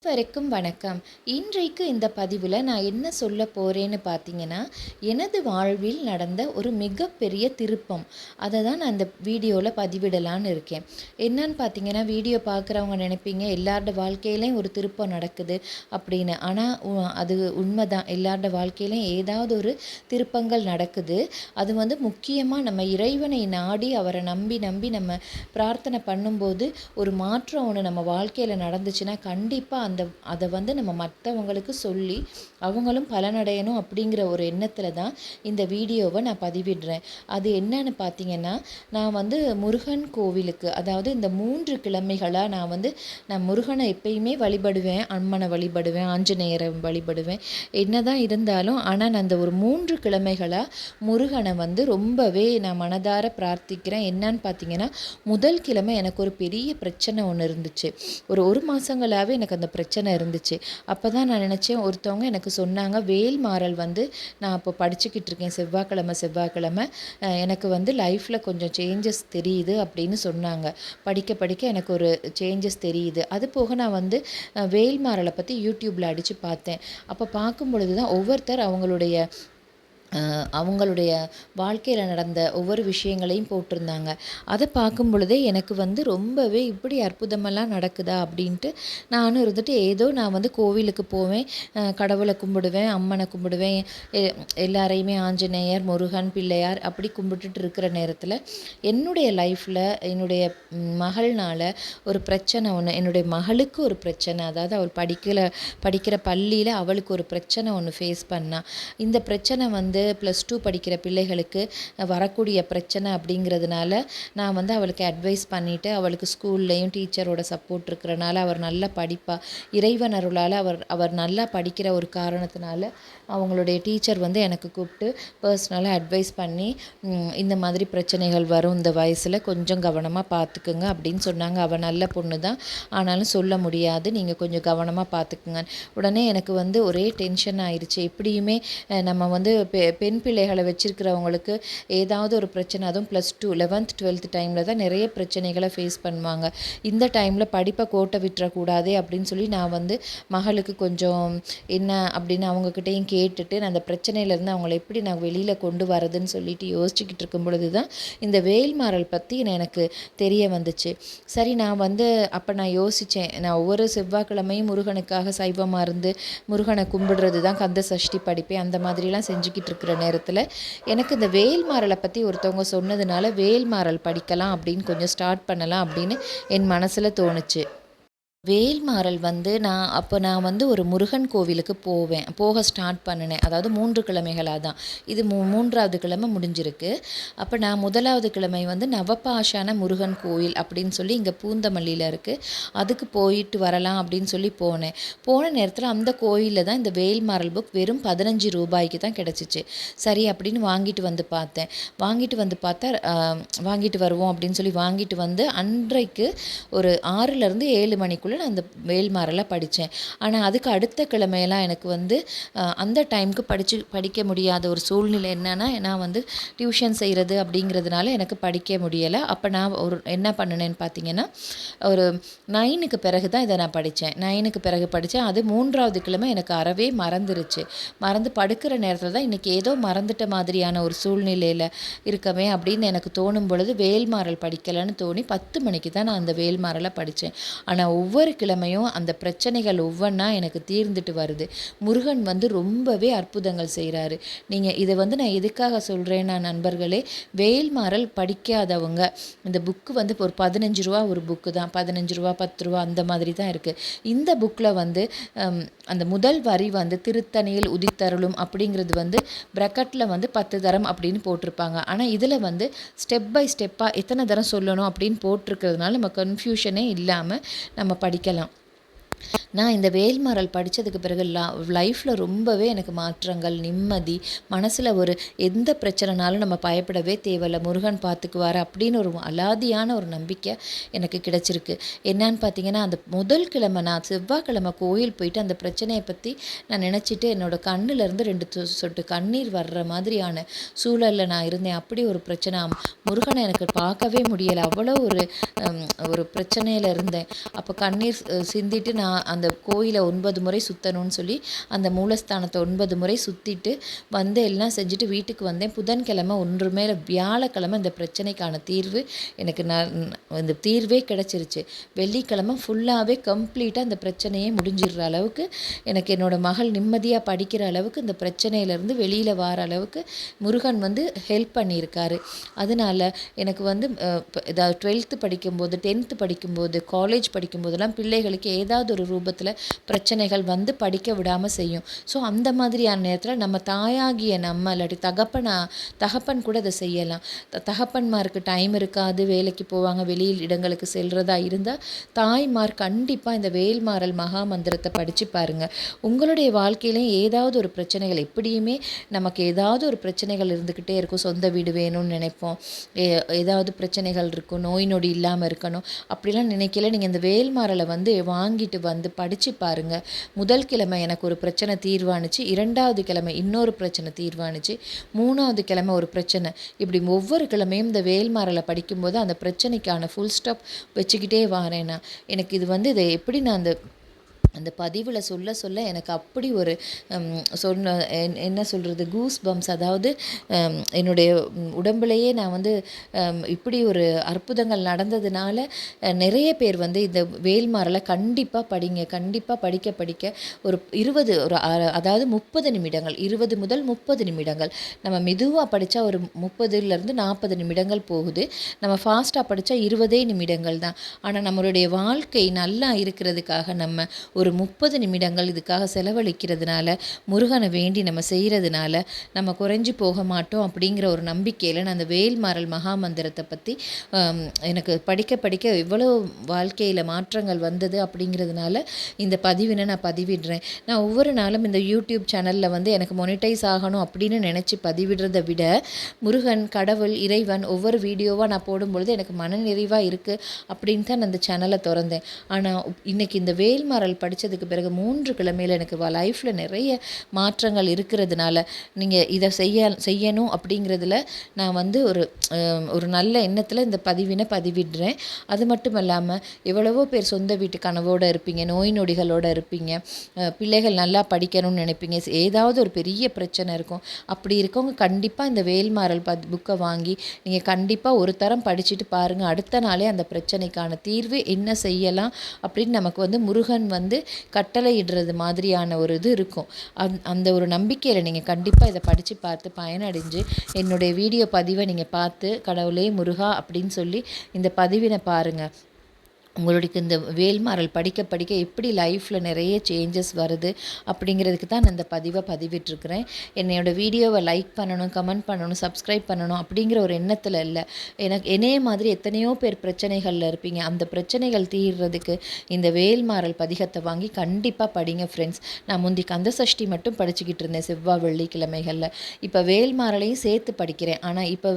வரைக்கும் வணக்கம். இன்றைக்கு இந்த பதிவில் நான் என்ன சொல்ல போகிறேன்னு பார்த்தீங்கன்னா, எனது வாழ்வில் நடந்த ஒரு மிகப்பெரிய திருப்பம். அதை தான் நான் இந்த வீடியோவில் பதிவிடலான்னு இருக்கேன். என்னன்னு பார்த்தீங்கன்னா, வீடியோ பார்க்குறவங்க நினைப்பீங்க எல்லாரோட வாழ்க்கையிலையும் ஒரு திருப்பம் நடக்குது அப்படின்னு. ஆனால் அது உண்மைதான். எல்லாரோட வாழ்க்கையிலையும் ஏதாவது ஒரு திருப்பங்கள் நடக்குது. அது முக்கியமாக நம்ம இறைவனை நாடி அவரை நம்பி நம்பி நம்ம பிரார்த்தனை பண்ணும்போது ஒரு மாற்றம் ஒன்று நம்ம வாழ்க்கையில் நடந்துச்சுன்னா கண்டிப்பாக அதை நம்ம மற்றவங்களுக்கு சொல்லி அவங்களும் பலனடையணும் அப்படிங்கிற ஒரு எண்ணத்தில் தான் இந்த வீடியோவை நான் பதிவிடுறேன். அது என்னன்னு பார்த்தீங்கன்னா, நான் முருகன் கோவிலுக்கு, அதாவது இந்த 3 கிழமைகளாக நான் முருகனை எப்பயுமே வழிபடுவேன், அம்மனை வழிபடுவேன், ஆஞ்சநேயரை வழிபடுவேன். என்னதான் இருந்தாலும் ஆனால் நான் அந்த ஒரு 3 கிழமைகளாக முருகனை ரொம்பவே நான் மனதார பிரார்த்திக்கிறேன். என்னன்னு பார்த்தீங்கன்னா, முதல் கிழமை எனக்கு ஒரு பெரிய பிரச்சனை ஒன்று இருந்துச்சு. ஒரு மாதங்களாகவே எனக்கு அந்த பிரச்சனை இருந்துச்சு. அப்போ தான் நான் நினச்சேன், ஒருத்தவங்க எனக்கு சொன்னாங்க, வேல்மாறல் நான் இப்போ படிச்சுக்கிட்டு இருக்கேன் செவ்வாய்க்கிழமை எனக்கு லைஃப்பில் கொஞ்சம் சேஞ்சஸ் தெரியுது அப்படின்னு சொன்னாங்க. படிக்க படிக்க எனக்கு ஒரு சேஞ்சஸ் தெரியுது. அது போக நான் வேல்மாறலை பற்றி யூடியூப்பில் அடித்து பார்த்தேன். அப்போ பார்க்கும் பொழுது தான் ஒவ்வொருத்தர் அவங்களுடைய வாழ்க்கையில் நடந்த ஒவ்வொரு விஷயங்களையும் போட்டிருந்தாங்க. அதை பார்க்கும் பொழுதே எனக்கு ரொம்பவே இப்படி அற்புதமெல்லாம் நடக்குதா அப்படின்ட்டு நானும் ஏதோ நான் கோவிலுக்கு போவேன், கடவுளை கும்பிடுவேன், அம்மனை கும்பிடுவேன், எல்லாரையுமே ஆஞ்சநேயர், முருகன், பிள்ளையார் அப்படி கும்பிட்டுட்டு இருக்கிற நேரத்தில் என்னுடைய லைஃப்பில் என்னுடைய மகள்னால் ஒரு பிரச்சனை ஒன்று, என்னுடைய மகளுக்கு ஒரு பிரச்சனை, அதாவது அவள் படிக்கிற பள்ளியில் அவளுக்கு ஒரு பிரச்சனை ஒன்று ஃபேஸ் பண்ணா. இந்த பிரச்சனை +2 படிக்கிற பிள்ளைகளுக்கு வரக்கூடிய பிரச்சனை அப்படிங்கிறதுனால நான் அவளுக்கு அட்வைஸ் பண்ணிவிட்டு, அவளுக்கு ஸ்கூல்லையும் டீச்சரோட சப்போர்ட் இருக்கிறனால அவர் நல்லா படிப்பா, இறைவன் அருளால் அவர் நல்லா படிக்கிற ஒரு காரணத்தினால அவங்களுடைய டீச்சர் எனக்கு கூப்பிட்டு பர்சனலாக அட்வைஸ் பண்ணி, இந்த மாதிரி பிரச்சனைகள் வரும் இந்த வயசில், கொஞ்சம் கவனமாக பார்த்துக்குங்க அப்படின்னு சொன்னாங்க. அவள் நல்ல பொண்ணு தான், ஆனாலும் சொல்ல முடியாது, நீங்கள் கொஞ்சம் கவனமாக பார்த்துக்குங்க. உடனே எனக்கு ஒரே டென்ஷன் ஆயிடுச்சு. எப்படியுமே நம்ம பெண் பிள்ளைகளை வச்சுருக்கிறவங்களுக்கு ஏதாவது ஒரு பிரச்சனை, அதுவும் +2 11th 12th டைமில் தான் நிறைய பிரச்சனைகளை ஃபேஸ் பண்ணுவாங்க. இந்த டைமில் படிப்பை கோட்டை விட்டுறக்கூடாதே அப்படின்னு சொல்லி நான் மகளுக்கு கொஞ்சம் என்ன அப்படின்னு அவங்கக்கிட்டையும் கேட்டுட்டு, நான் அந்த பிரச்சனையிலேருந்து அவங்கள எப்படி நான் வெளியில் கொண்டு வரதுன்னு சொல்லிட்டு யோசிச்சுக்கிட்டு இருக்கும் பொழுது தான் இந்த வேல்மாறல் பற்றி எனக்கு தெரிய வந்துச்சு. சரி, நான் அப்போ நான் யோசித்தேன், நான் ஒவ்வொரு செவ்வாய்க்கிழமையும் முருகனுக்காக சைவமாக இருந்து முருகனை கும்பிடுறது தான், கந்த சஷ்டி படிப்பேன், அந்த மாதிரிலாம் செஞ்சுக்கிட்டு இருக்கிற நேரத்தில் எனக்கு இந்த வேல்மாறலை பற்றி ஒருத்தவங்க சொன்னதுனால வேல்மாறல் படிக்கலாம் அப்படின்னு கொஞ்சம் ஸ்டார்ட் பண்ணலாம் அப்படின்னு என் மனசில் தோணுச்சு. வேல்மாறல் நான் ஒரு முருகன் கோவிலுக்கு போக ஸ்டார்ட் பண்ணினேன். அதாவது 3 கிழமைகளாக தான், இது 3வது கிழமை முடிஞ்சிருக்கு. அப்போ நான் 1வது கிழமை நவபாஷான முருகன் கோவில் அப்படின்னு சொல்லி இங்கே பூந்தமல்லியில் இருக்குது, அதுக்கு போயிட்டு வரலாம் அப்படின்னு சொல்லி போன நேரத்தில் அந்த கோயிலில் தான் இந்த வேல்மாறல் புக் வெறும் 15 ரூபாய்க்கு தான் கிடச்சிச்சு. சரி அப்படின்னு வாங்கிட்டு பார்த்தேன். வாங்கிட்டு வருவோம் அப்படின்னு சொல்லி வாங்கிட்டு அன்றைக்கு ஒரு 6லேருந்து 7 மணிக்குள்ளே நான் அந்த வேல்மாறலை படித்தேன். ஆனால் அதுக்கு அடுத்த கிழமையெல்லாம் எனக்கு அந்த டைமுக்கு படிக்க முடியாத ஒரு சூழ்நிலை. என்னென்னா, நான் டியூஷன் செய்கிறது அப்படிங்கிறதுனால எனக்கு படிக்க முடியலை. அப்போ நான் என்ன பண்ணினேன்னு பார்த்தீங்கன்னா, ஒரு 9க்கு பிறகு தான் இதை நான் படித்தேன். 9க்கு பிறகு படித்தேன். அது 3வது கிழமை எனக்கு அறவே மறந்துருச்சு. மறந்து படுக்கிற நேரத்தில் தான் இன்றைக்கி ஏதோ மறந்துட்ட மாதிரியான ஒரு சூழ்நிலையில் இருக்கவே அப்படின்னு எனக்கு தோணும் பொழுது வேல்மாறல் படிக்கலைன்னு தோணி 10 மணிக்கு தான் நான் அந்த வேல்மாறலை படித்தேன். ஆனால் ஒவ்வொரு கிழமையும் அந்த பிரச்சனைகள் ஒவ்வொன்றா எனக்கு தீர்ந்துட்டு வருது. முருகன் ரொம்பவே அற்புதங்கள் செய்கிறாரு. நீங்கள் இதை நான் எதுக்காக சொல்கிறேன்னா நண்பர்களே, வேல்மாறல் படிக்காதவங்க, இந்த புக்கு ஒரு 15 ரூபா ஒரு புக்கு தான், 15 ரூபா 10 ரூபா அந்த மாதிரி தான் இருக்குது. இந்த புக்கில் அந்த முதல் வரி திருத்தணியில் உதித்தருளும் அப்படிங்கிறது ப்ரக்கெட்டில் 10 தரம் அப்படின்னு போட்டிருப்பாங்க. ஆனால் இதில் ஸ்டெப் பை ஸ்டெப்பாக எத்தனை தரம் சொல்லணும் அப்படின்னு போட்டிருக்கிறதுனால நம்ம கன்ஃபியூஷனே இல்லாமல் நம்ம படிக்கலாம். நான் இந்த வேல்மாறல் படித்ததுக்கு பிறகு லைஃப்பில் ரொம்பவே எனக்கு மாற்றங்கள், நிம்மதி, மனசில் ஒரு எந்த பிரச்சனைனாலும் நம்ம பயப்படவே தேவையில்லை, முருகன் பார்த்துக்குவார் அப்படின்னு ஒரு அலாதியான ஒரு நம்பிக்கை எனக்கு கிடச்சிருக்கு. என்னன்னு பார்த்தீங்கன்னா, அந்த முதல் கிழமை நான் செவ்வாய்க்கிழமை கோயில் போயிட்டு அந்த பிரச்சனையை பற்றி நான் நினச்சிட்டு என்னோடய கண்ணிலேருந்து 2 சொட்டு கண்ணீர் வர்ற மாதிரியான சூழலில் நான் இருந்தேன். அப்படி ஒரு பிரச்சனை, முருகனை எனக்கு பார்க்கவே முடியலை, அவ்வளோ ஒரு பிரச்சனையில் இருந்தேன். அப்போ கண்ணீர் சிந்திட்டு நான் அந்த கோயிலை 9 முறை சுற்றணும்னு சொல்லி அந்த மூலஸ்தானத்தை 9 முறை சுற்றிட்டு வந்து எல்லாம் செஞ்சுட்டு வீட்டுக்கு வந்தேன். புதன்கிழமை ஒன்றுமே இல்லை, வியாழக்கிழமை இந்த பிரச்சனைக்கான தீர்வு எனக்கு இந்த தீர்வே கிடச்சிருச்சு. வெள்ளிக்கிழமை ஃபுல்லாகவே கம்ப்ளீட்டாக இந்த பிரச்சனையே முடிஞ்சிடுற அளவுக்கு எனக்கு என்னோடய மகள் நிம்மதியாக படிக்கிற அளவுக்கு இந்த பிரச்சனையிலேருந்து வெளியில் வர அளவுக்கு முருகன் வந்து ஹெல்ப் பண்ணியிருக்காரு. அதனால் எனக்கு வந்து ஏதாவது 12th படிக்கும்போது 10th படிக்கும்போது காலேஜ் படிக்கும்போதெல்லாம் பிள்ளைகளுக்கு ஏதாவது ஒரு ரூபத்தில் பிரச்சனைகள் வந்து படிக்க விடாமல் செய்யும். ஸோ அந்த மாதிரியான நேரத்தில் நம்ம தாயாகிய நம்ம இல்லாட்டி தகப்பன் கூட இதை செய்யலாம். தகப்பன்மாருக்கு டைம் இருக்காது, வேலைக்கு போவாங்க, வெளியில் இடங்களுக்கு செல்றதா இருந்தால் தாய்மார் கண்டிப்பாக இந்த வேல்மாறல் மகா மந்திரத்தை படித்து பாருங்கள். உங்களுடைய வாழ்க்கையிலையும் ஏதாவது ஒரு பிரச்சனைகள், எப்படியுமே நமக்கு ஏதாவது ஒரு பிரச்சனைகள் இருந்துக்கிட்டே இருக்கும். சொந்த வீடு வேணும்னு நினைப்போம், ஏதாவது பிரச்சனைகள் இருக்கும், நோய் நொடி இல்லாமல் இருக்கணும், அப்படிலாம் நினைக்கல. நீங்கள் இந்த வேல்மாறலை வந்து வாங்கிட்டு வந்து படித்து பாருங்கள். முதல் கிழமை எனக்கு ஒரு பிரச்சனை தீர்வானுச்சு, 2வது கிழமை இன்னொரு பிரச்சனை தீர்வானுச்சு, 3வது கிழமை ஒரு பிரச்சனை. இப்படி ஒவ்வொரு கிழமையும் இந்த வேல்மாறலை படிக்கும்போது அந்த பிரச்சனைக்கான ஃபுல் ஸ்டாப் வச்சுக்கிட்டே வரேன். எனக்கு இது வந்து இதை எப்படி நான் அந்த பதிவில் சொல்ல எனக்கு அப்படி ஒரு என்ன சொல்கிறது, கூஸ் பம்ப்ஸ். அதாவது என்னுடைய உடம்புலையே நான் வந்து இப்படி ஒரு அற்புதங்கள் நடந்ததுனால நிறைய பேர் வந்து இந்த வேல்மாறலை கண்டிப்பாக படிங்க. கண்டிப்பாக படிக்க ஒரு 20 அதாவது 30 நிமிடங்கள், 20 முதல் 30 நிமிடங்கள் நம்ம மெதுவாக படித்தா ஒரு 30லேருந்து 40 நிமிடங்கள் போகுது. நம்ம ஃபாஸ்ட்டாக படித்தா 20 நிமிடங்கள் தான். ஆனால் நம்மளுடைய வாழ்க்கை நல்லா இருக்கிறதுக்காக நம்ம ஒரு 30 நிமிடங்கள் இதுக்காக செலவழிக்கிறதுனால, முருகனை வேண்டி நம்ம செய்கிறதுனால நம்ம குறைஞ்சி போக மாட்டோம் அப்படிங்கிற ஒரு நம்பிக்கையில் நான் அந்த வேல்மாறல் மகா மந்திரத்தை பற்றி எனக்கு படிக்க எவ்வளோ வாழ்க்கையில் மாற்றங்கள் வந்தது அப்படிங்கிறதுனால இந்த பதிவினை நான் பதிவிடுறேன். நான் ஒவ்வொரு நாளும் இந்த யூடியூப் சேனலில் வந்து எனக்கு மொனிட்டைஸ் ஆகணும் அப்படின்னு நினச்சி பதிவிடுறதை விட, முருகன், கடவுள், இறைவன் ஒவ்வொரு வீடியோவாக நான் போடும்பொழுது எனக்கு மனநிறைவாக இருக்குது அப்படின்னு தான் நான் அந்த சேனலை திறந்தேன். ஆனால் இன்றைக்கி இந்த வேல்மாறல் படித்ததுக்கு பிறகு 3 கிழமையில் எனக்கு லைஃப்பில் நிறைய மாற்றங்கள் இருக்கிறதுனால, நீங்கள் இதை செய்யணும் அப்படிங்கிறதுல நான் வந்து ஒரு நல்ல எண்ணத்தில் இந்த பதிவிடுறேன். அது மட்டும் இல்லாமல் எவ்வளவோ பேர் சொந்த வீட்டு கனவோடு இருப்பீங்க, நோய் நொடிகளோடு இருப்பீங்க, பிள்ளைகள் நல்லா படிக்கணும்னு நினைப்பீங்க, ஏதாவது ஒரு பெரிய பிரச்சனை இருக்கும். அப்படி இருக்கவங்க கண்டிப்பாக இந்த வேல்மாறல் புக்கை வாங்கி நீங்கள் கண்டிப்பாக ஒரு தரம் படிச்சுட்டு பாருங்கள். அடுத்த நாளே அந்த பிரச்சனைக்கான தீர்வு என்ன செய்யலாம் அப்படின்னு நமக்கு வந்து முருகன் வந்து கட்டளையிடுறது மாதிரியான ஒரு இது இருக்கும். அந்த ஒரு நம்பிக்கையில் நீங்கள் கண்டிப்பாக இதை படித்து பார்த்து பயனடைஞ்சு என்னுடைய வீடியோ பதிவை நீங்கள் பார்த்து கடவுளே முருகா அப்படின்னு சொல்லி இந்த பதிவினை பாருங்கள். உங்களுக்கு இந்த வேல்மாறல் படிக்க எப்படி லைஃப்பில் நிறைய சேஞ்சஸ் வருது அப்படிங்கிறதுக்கு தான் நான் இந்த பதிவை பதிவிட்டிருக்கிறேன். என்னோடய வீடியோவை லைக் பண்ணணும், கமெண்ட் பண்ணணும், சப்ஸ்கிரைப் பண்ணணும் அப்படிங்கிற ஒரு எண்ணத்தில் இல்லை. என்னைய மாதிரி எத்தனையோ பேர் பிரச்சனைகளில் இருப்பீங்க. அந்த பிரச்சனைகள் தீர்றதுக்கு இந்த வேல்மாறல் பதிகத்தை வாங்கி கண்டிப்பாக படிங்க ஃப்ரெண்ட்ஸ். நான் முந்தி கந்தசஷ்டி மட்டும் படிச்சுக்கிட்டு இருந்தேன் செவ்வாய் வெள்ளிக்கிழமைகளில். இப்போ வேல்மாறலையும் சேர்த்து படிக்கிறேன். ஆனால் இப்போ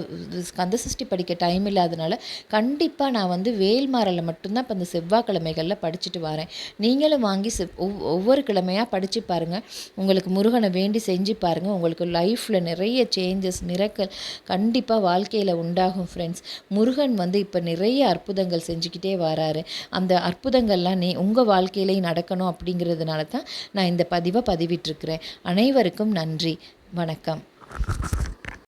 கந்தசஷ்டி படிக்க டைம் இல்லாதனால கண்டிப்பாக நான் வந்து வேல்மாறலை மட்டும்தான் இப்போ இந்த செவ்வாய்க்கிழமைகளில் படிச்சுட்டு வரேன். நீங்களும் வாங்கி ஒவ்வொரு கிழமையாக படித்து பாருங்கள். உங்களுக்கு முருகனை வேண்டி செஞ்சு பாருங்கள். உங்களுக்கு லைஃப்பில் நிறைய சேஞ்சஸ், மிரக்கல் கண்டிப்பாக வாழ்க்கையில் உண்டாகும் ஃப்ரெண்ட்ஸ். முருகன் வந்து இப்போ நிறைய அற்புதங்கள் செஞ்சுக்கிட்டே வராரு. அந்த அற்புதங்கள்லாம் உங்கள் வாழ்க்கையிலையும் நடக்கணும் அப்படிங்கிறதுனால தான் நான் இந்த பதிவை பதிவிட்டிருக்கிறேன். அனைவருக்கும் நன்றி, வணக்கம்.